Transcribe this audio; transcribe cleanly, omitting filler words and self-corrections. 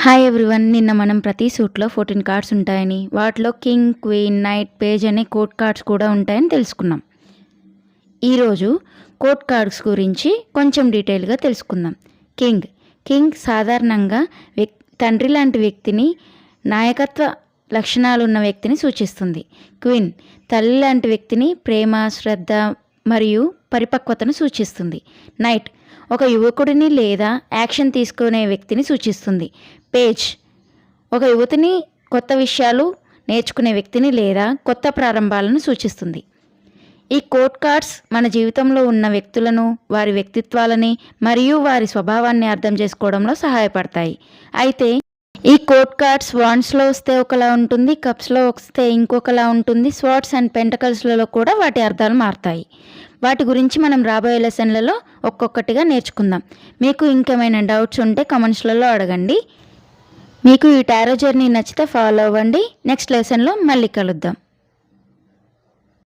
Hi everyone. నిన్న మనం ప్రతి సూట్లో 14 కార్డ్స్ ఉంటాయని, వాటిలో కింగ్, క్వీన్, నైట్, పేజ్ అనే కోట్ కార్డ్స్ కూడా ఉంటాయని తెలుసుకున్నాం. ఈరోజు కోట్ కార్డ్స్ గురించి కొంచెం డీటెయిల్గా తెలుసుకుందాం. కింగ్ సాధారణంగా తండ్రి లాంటి వ్యక్తిని, నాయకత్వ లక్షణాలున్న వ్యక్తిని సూచిస్తుంది. క్వీన్ తల్లి లాంటి వ్యక్తిని, ప్రేమ, శ్రద్ధ మరియు పరిపక్వతను సూచిస్తుంది. నైట్ ఒక యువకుడిని లేదా యాక్షన్ తీసుకునే వ్యక్తిని సూచిస్తుంది. పేజ్ ఒక యువతిని, కొత్త విషయాలు నేర్చుకునే వ్యక్తిని లేదా కొత్త ప్రారంభాలను సూచిస్తుంది. ఈ కోట్ కార్డ్స్ మన జీవితంలో ఉన్న వ్యక్తులను, వారి వ్యక్తిత్వాలని మరియు వారి స్వభావాన్ని అర్థం చేసుకోవడంలో సహాయపడతాయి. అయితే ఈ కోట్ కార్డ్స్ వాండ్స్లో వస్తే ఒకలా ఉంటుంది, కప్స్లో వస్తే ఇంకొకలా ఉంటుంది, స్వార్డ్స్ అండ్ పెంటకల్స్లలో కూడా వాటి అర్థాలు మారుతాయి. వాటి గురించి మనం రాబోయే లెసన్లలో ఒక్కొక్కటిగా నేర్చుకుందాం. మీకు ఇంకేమైనా డౌట్స్ ఉంటే కమెంట్స్లలో అడగండి. మీకు ఈ టారో జర్నీ నచ్చితే ఫాలో అవ్వండి. నెక్స్ట్ లెసన్లో మళ్ళీ కలుద్దాం.